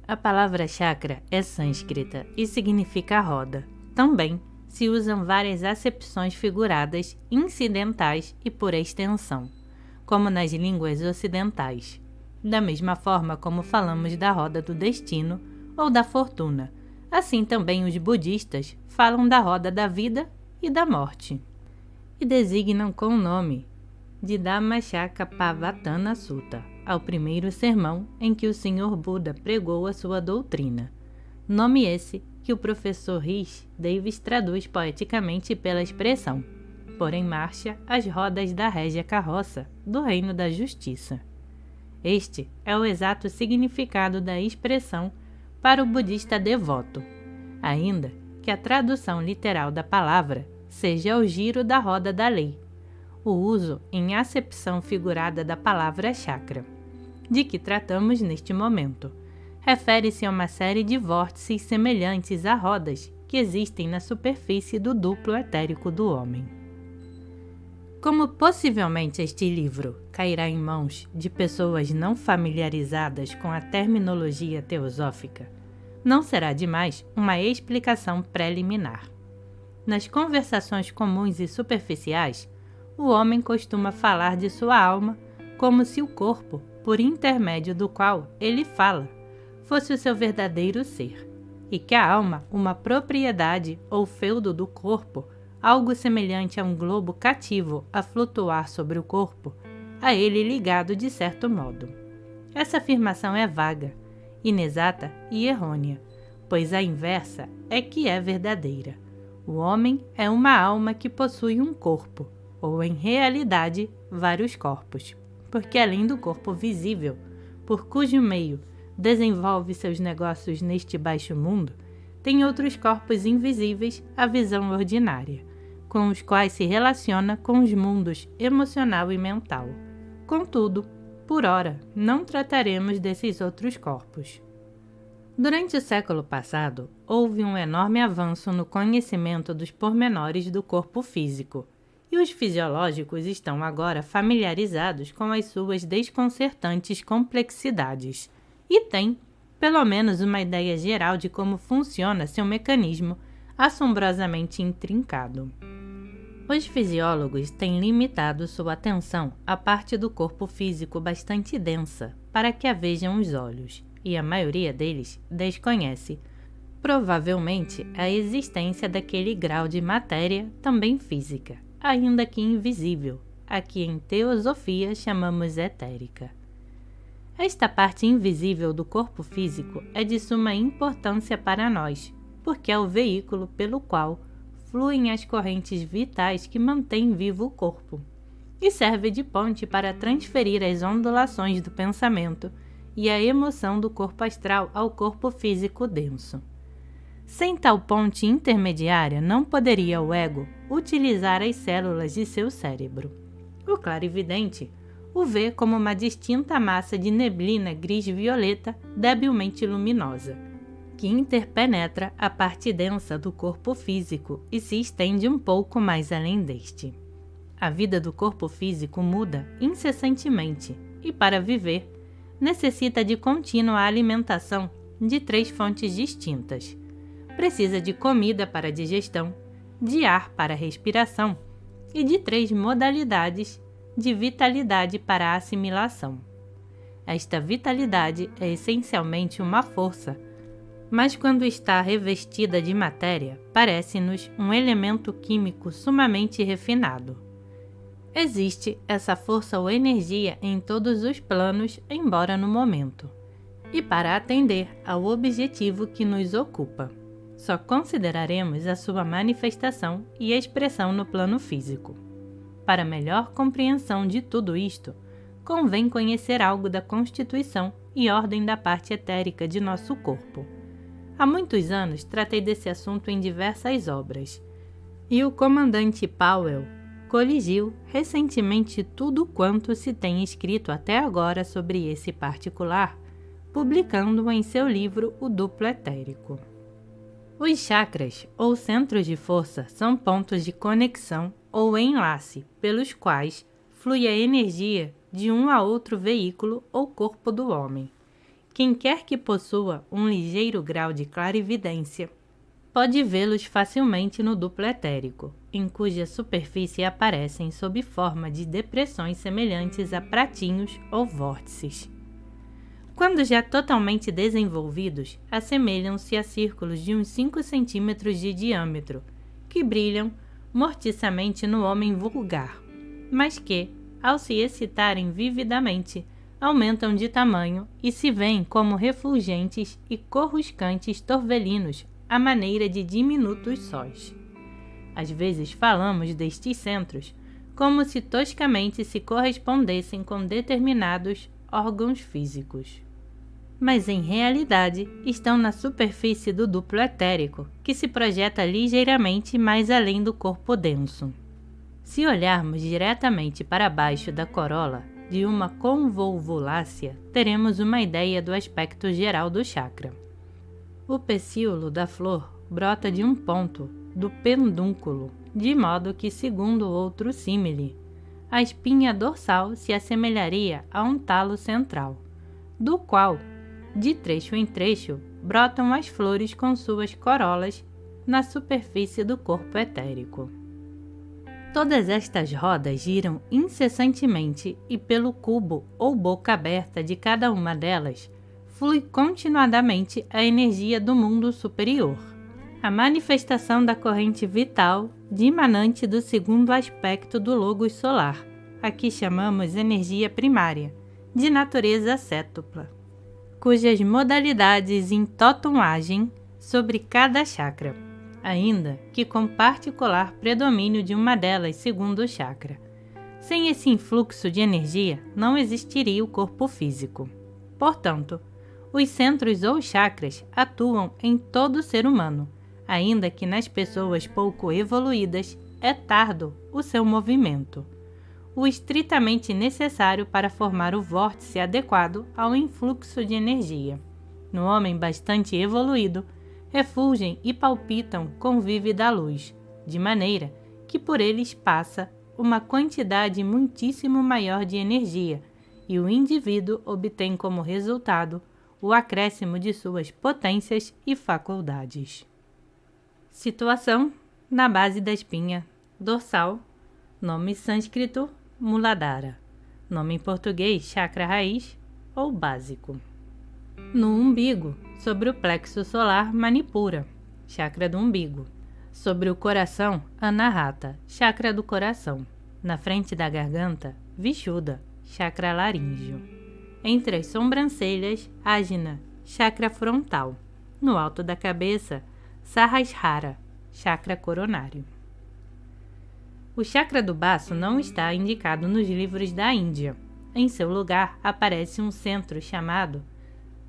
A palavra chakra é sânscrita e significa roda. Também se usam várias acepções figuradas, incidentais e por extensão, como nas línguas ocidentais, da mesma forma como falamos da roda do destino ou da fortuna. Assim também os budistas falam da roda da vida e da morte, e designam com o nome de Dhammacakkappavattana Sutta, ao primeiro sermão em que o Senhor Buda pregou a sua doutrina. Nome esse que o professor Rhys Davis traduz poeticamente pela expressão "pôr em marcha as rodas da régia carroça do reino da justiça". Este é o exato significado da expressão para o budista devoto, ainda que a tradução literal da palavra seja o giro da roda da lei, o uso em acepção figurada da palavra chakra, de que tratamos neste momento. Refere-se a uma série de vórtices semelhantes a rodas que existem na superfície do duplo etérico do homem. Como possivelmente este livro cairá em mãos de pessoas não familiarizadas com a terminologia teosófica, não será demais uma explicação preliminar. Nas conversações comuns e superficiais, o homem costuma falar de sua alma como se o corpo, por intermédio do qual ele fala, fosse o seu verdadeiro ser, e que a alma, uma propriedade ou feudo do corpo, algo semelhante a um globo cativo a flutuar sobre o corpo, a ele ligado de certo modo. Essa afirmação é vaga, inexata e errônea, pois a inversa é que é verdadeira. O homem é uma alma que possui um corpo, ou em realidade, vários corpos, porque além do corpo visível, por cujo meio desenvolve seus negócios neste baixo mundo, tem outros corpos invisíveis à visão ordinária, com os quais se relaciona com os mundos emocional e mental. Contudo, por ora, não trataremos desses outros corpos. Durante o século passado, houve um enorme avanço no conhecimento dos pormenores do corpo físico, e os fisiológicos estão agora familiarizados com as suas desconcertantes complexidades, e têm, pelo menos, uma ideia geral de como funciona seu mecanismo assombrosamente intrincado. Os fisiólogos têm limitado sua atenção à parte do corpo físico bastante densa para que a vejam os olhos, e a maioria deles desconhece, provavelmente, a existência daquele grau de matéria também física, ainda que invisível, a que em teosofia chamamos etérica. Esta parte invisível do corpo físico é de suma importância para nós, porque é o veículo pelo qual fluem as correntes vitais que mantêm vivo o corpo, e serve de ponte para transferir as ondulações do pensamento e a emoção do corpo astral ao corpo físico denso. Sem tal ponte intermediária, não poderia o ego utilizar as células de seu cérebro. O clarividente o vê como uma distinta massa de neblina gris-violeta debilmente luminosa, que interpenetra a parte densa do corpo físico e se estende um pouco mais além deste. A vida do corpo físico muda incessantemente e, para viver, necessita de contínua alimentação de 3 fontes distintas. Precisa de comida para a digestão, de ar para a respiração e de 3 modalidades de vitalidade para a assimilação. Esta vitalidade é essencialmente uma força, mas quando está revestida de matéria, parece-nos um elemento químico sumamente refinado. Existe essa força ou energia em todos os planos, embora no momento, e para atender ao objetivo que nos ocupa. Só consideraremos a sua manifestação e expressão no plano físico. Para melhor compreensão de tudo isto, convém conhecer algo da constituição e ordem da parte etérica de nosso corpo. Há muitos anos tratei desse assunto em diversas obras, e o comandante Powell coligiu recentemente tudo quanto se tem escrito até agora sobre esse particular, publicando-o em seu livro O Duplo Etérico. Os chakras, ou centros de força, são pontos de conexão ou enlace pelos quais flui a energia de um a outro veículo ou corpo do homem, Quem quer que possua um ligeiro grau de clarividência pode vê-los facilmente no duplo etérico, em cuja superfície aparecem sob forma de depressões semelhantes a pratinhos ou vórtices. Quando já totalmente desenvolvidos, assemelham-se a círculos de uns 5 centímetros de diâmetro, que brilham mortiçamente no homem vulgar, mas que, ao se excitarem vividamente, aumentam de tamanho e se veem como refulgentes e coruscantes torvelinos à maneira de diminutos sóis. Às vezes falamos destes centros como se toscamente se correspondessem com determinados órgãos físicos. Mas em realidade estão na superfície do duplo etérico, que se projeta ligeiramente mais além do corpo denso. Se olharmos diretamente para baixo da corola de uma convolvulácea, teremos uma ideia do aspecto geral do chakra. O pecíolo da flor brota de um ponto do pedúnculo, de modo que, segundo outro símile, a espinha dorsal se assemelharia a um talo central, do qual, de trecho em trecho, brotam as flores com suas corolas na superfície do corpo etérico. Todas estas rodas giram incessantemente e pelo cubo ou boca aberta de cada uma delas flui continuadamente a energia do mundo superior, a manifestação da corrente vital dimanante do segundo aspecto do logos solar, a que chamamos energia primária, de natureza cétupla, cujas modalidades in totum agem sobre cada chakra, ainda que com particular predomínio de uma delas segundo o chakra. Sem esse influxo de energia, não existiria o corpo físico. Portanto, os centros ou chakras atuam em todo ser humano, ainda que nas pessoas pouco evoluídas é tardo o seu movimento, o estritamente necessário para formar o vórtice adequado ao influxo de energia. No homem bastante evoluído, refulgem e palpitam com vívida luz, de maneira que por eles passa uma quantidade muitíssimo maior de energia, e o indivíduo obtém como resultado o acréscimo de suas potências e faculdades. Situação na base da espinha dorsal, nome sânscrito Muladhara, nome em português chakra raiz ou básico. No umbigo, sobre o plexo solar Manipura, chakra do umbigo. Sobre o coração, Anahata, chakra do coração. Na frente da garganta, Vishuddha, chakra laríngeo. Entre as sobrancelhas, Ajna, chakra frontal. No alto da cabeça, Sahasrara, chakra coronário. O chakra do baço não está indicado nos livros da Índia. Em seu lugar, aparece um centro chamado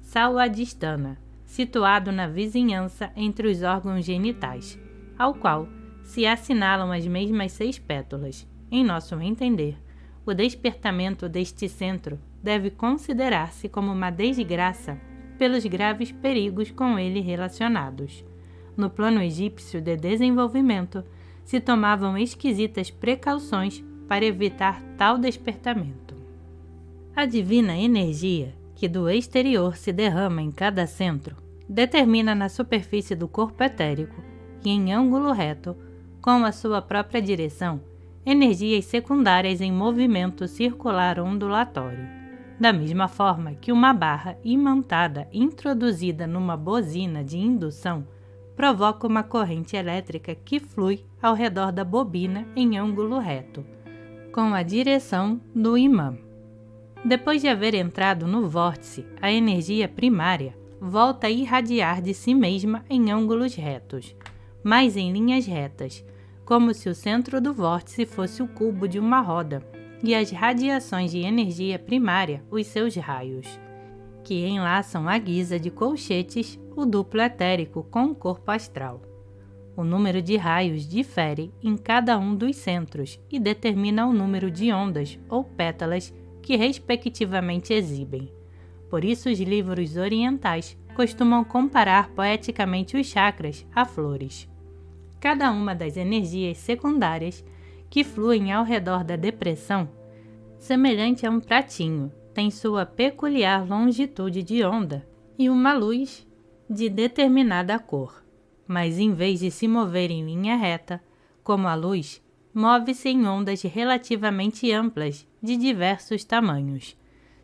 Swadhisthana, situado na vizinhança entre os órgãos genitais, ao qual se assinalam as mesmas 6 pétalas. Em nosso entender, o despertamento deste centro deve considerar-se como uma desgraça pelos graves perigos com ele relacionados. No plano egípcio de desenvolvimento, se tomavam esquisitas precauções para evitar tal despertamento. A divina energia que do exterior se derrama em cada centro, determina na superfície do corpo etérico e em ângulo reto, com a sua própria direção, energias secundárias em movimento circular ondulatório, da mesma forma que uma barra imantada introduzida numa bobina de indução provoca uma corrente elétrica que flui ao redor da bobina em ângulo reto, com a direção do imã. Depois de haver entrado no vórtice, a energia primária volta a irradiar de si mesma em ângulos retos, mas em linhas retas, como se o centro do vórtice fosse o cubo de uma roda e as radiações de energia primária os seus raios, que enlaçam à guisa de colchetes o duplo etérico com o corpo astral. O número de raios difere em cada um dos centros e determina o número de ondas ou pétalas que respectivamente exibem. Por isso os livros orientais costumam comparar poeticamente os chakras a flores. Cada uma das energias secundárias que fluem ao redor da depressão, semelhante a um pratinho, tem sua peculiar longitude de onda e uma luz de determinada cor, mas em vez de se mover em linha reta, como a luz, move-se em ondas relativamente amplas de diversos tamanhos,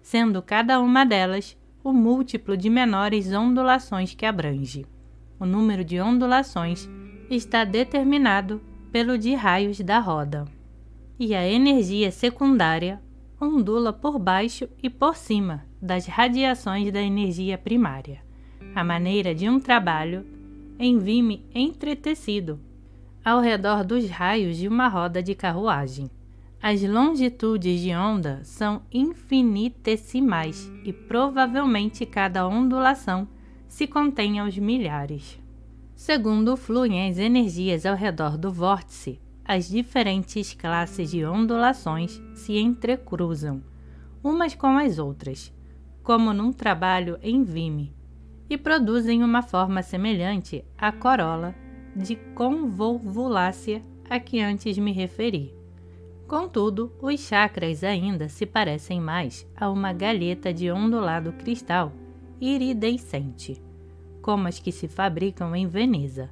sendo cada uma delas o múltiplo de menores ondulações que abrange. O número de ondulações está determinado pelo de raios da roda, e a energia secundária ondula por baixo e por cima das radiações da energia primária, à maneira de um trabalho em vime entretecido ao redor dos raios de uma roda de carruagem. As longitudes de onda são infinitesimais e provavelmente cada ondulação se contém aos milhares. Segundo fluem as energias ao redor do vórtice, as diferentes classes de ondulações se entrecruzam, umas com as outras, como num trabalho em vime, e produzem uma forma semelhante à corola de convolvulácea a que antes me referi. Contudo, os chakras ainda se parecem mais a uma galheta de ondulado cristal iridescente, como as que se fabricam em Veneza.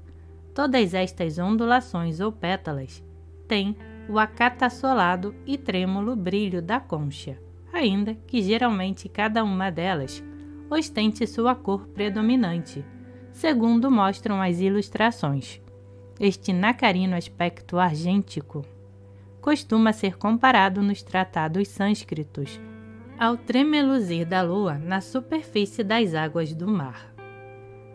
Todas estas ondulações ou pétalas têm o acatassolado e trêmulo brilho da concha, ainda que geralmente cada uma delas ostente sua cor predominante, segundo mostram as ilustrações. Este nacarino aspecto argêntico costuma ser comparado nos tratados sânscritos ao tremeluzir da lua na superfície das águas do mar.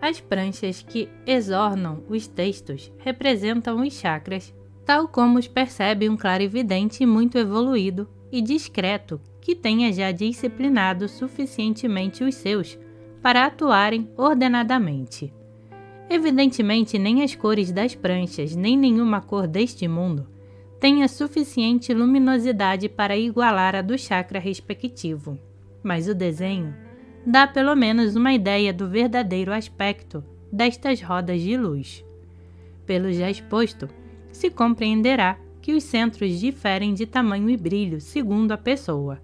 As pranchas que exornam os textos representam os chakras, tal como os percebe um clarividente muito evoluído e discreto que tenha já disciplinado suficientemente os seus para atuarem ordenadamente. Evidentemente, nem as cores das pranchas, nem nenhuma cor deste mundo tenha suficiente luminosidade para igualar a do chakra respectivo, mas o desenho dá pelo menos uma ideia do verdadeiro aspecto destas rodas de luz. Pelo já exposto, se compreenderá que os centros diferem de tamanho e brilho segundo a pessoa,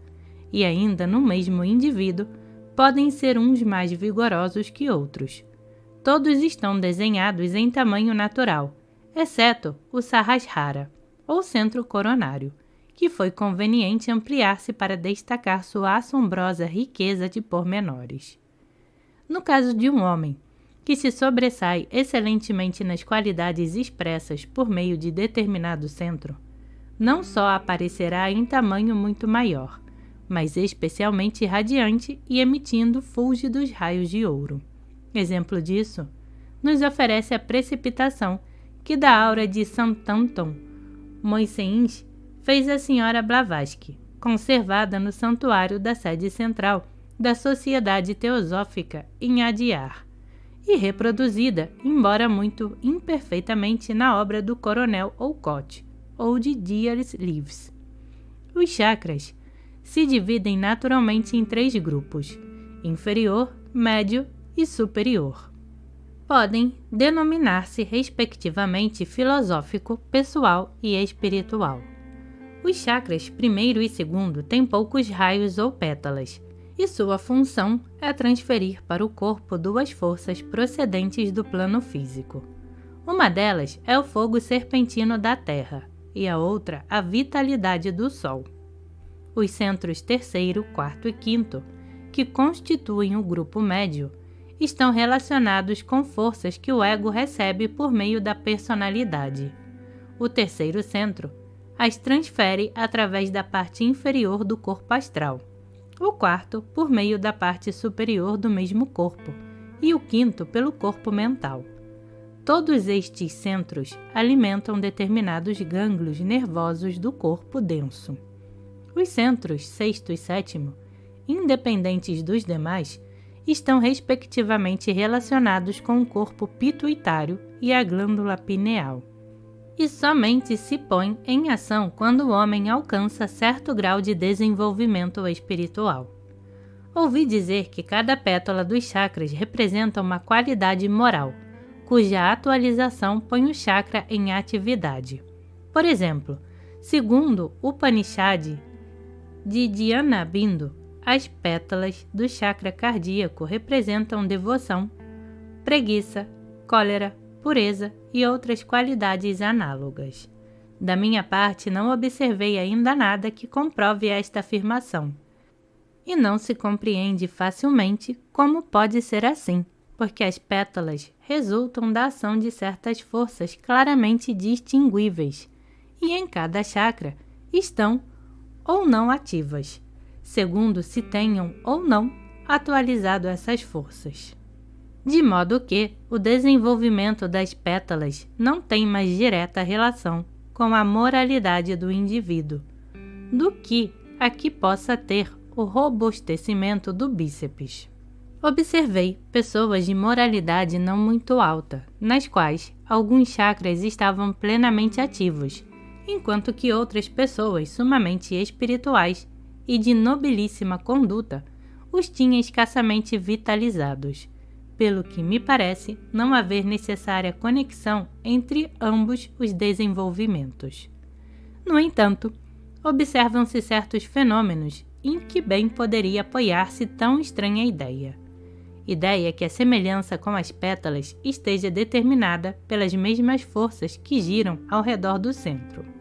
e ainda no mesmo indivíduo podem ser uns mais vigorosos que outros. Todos estão desenhados em tamanho natural, exceto o Sahasrara, ou centro coronário, que foi conveniente ampliar-se para destacar sua assombrosa riqueza de pormenores. No caso de um homem, que se sobressai excelentemente nas qualidades expressas por meio de determinado centro, não só aparecerá em tamanho muito maior, mas especialmente radiante e emitindo fúlgidos raios de ouro. Exemplo disso nos oferece a precipitação que da aura de Santanton Moisseins fez a senhora Blavatsky, conservada no santuário da sede central da Sociedade Teosófica em Adyar, e reproduzida, embora muito imperfeitamente, na obra do Coronel Olcott ou de Dias Lives. Os chakras se dividem naturalmente em 3 grupos: inferior, médio e superior. Podem denominar-se respectivamente filosófico, pessoal e espiritual. Os chakras primeiro e segundo têm poucos raios ou pétalas, e sua função é transferir para o corpo 2 forças procedentes do plano físico. Uma delas é o fogo serpentino da Terra, e a outra a vitalidade do Sol. Os centros terceiro, quarto e quinto, que constituem o grupo médio, estão relacionados com forças que o ego recebe por meio da personalidade. O terceiro centro as transfere através da parte inferior do corpo astral, o quarto por meio da parte superior do mesmo corpo e o quinto pelo corpo mental. Todos estes centros alimentam determinados gânglios nervosos do corpo denso. Os centros sexto e sétimo, independentes dos demais, estão respectivamente relacionados com o corpo pituitário e a glândula pineal, e somente se põem em ação quando o homem alcança certo grau de desenvolvimento espiritual. Ouvi dizer que cada pétala dos chakras representa uma qualidade moral, cuja atualização põe o chakra em atividade. Por exemplo, segundo o Upanishad de Dhyana Bindu, as pétalas do chakra cardíaco representam devoção, preguiça, cólera, pureza e outras qualidades análogas. Da minha parte, não observei ainda nada que comprove esta afirmação. E não se compreende facilmente como pode ser assim, porque as pétalas resultam da ação de certas forças claramente distinguíveis, e em cada chakra estão ou não ativas, segundo se tenham ou não atualizado essas forças. De modo que o desenvolvimento das pétalas não tem mais direta relação com a moralidade do indivíduo, do que a que possa ter o robustecimento do bíceps. Observei pessoas de moralidade não muito alta, nas quais alguns chakras estavam plenamente ativos, enquanto que outras pessoas sumamente espirituais e de nobilíssima conduta os tinha escassamente vitalizados, pelo que me parece não haver necessária conexão entre ambos os desenvolvimentos. No entanto, observam-se certos fenômenos em que bem poderia apoiar-se tão estranha ideia. Ideia que a semelhança com as pétalas esteja determinada pelas mesmas forças que giram ao redor do centro.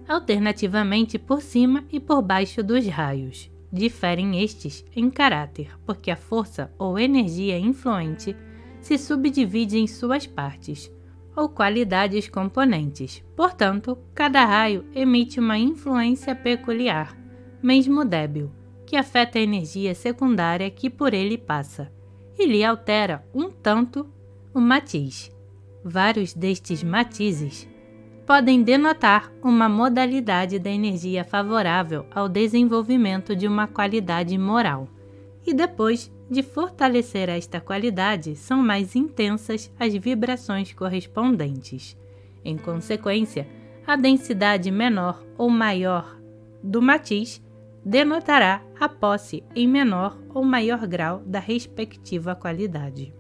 Alternativamente por cima e por baixo dos raios. Diferem estes em caráter, porque a força ou energia influente se subdivide em suas partes, ou qualidades componentes. Portanto, cada raio emite uma influência peculiar, mesmo débil, que afeta a energia secundária que por ele passa, e lhe altera um tanto o matiz. Vários destes matizes podem denotar uma modalidade da energia favorável ao desenvolvimento de uma qualidade moral, e depois de fortalecer esta qualidade, são mais intensas as vibrações correspondentes. Em consequência, a densidade menor ou maior do matiz denotará a posse em menor ou maior grau da respectiva qualidade.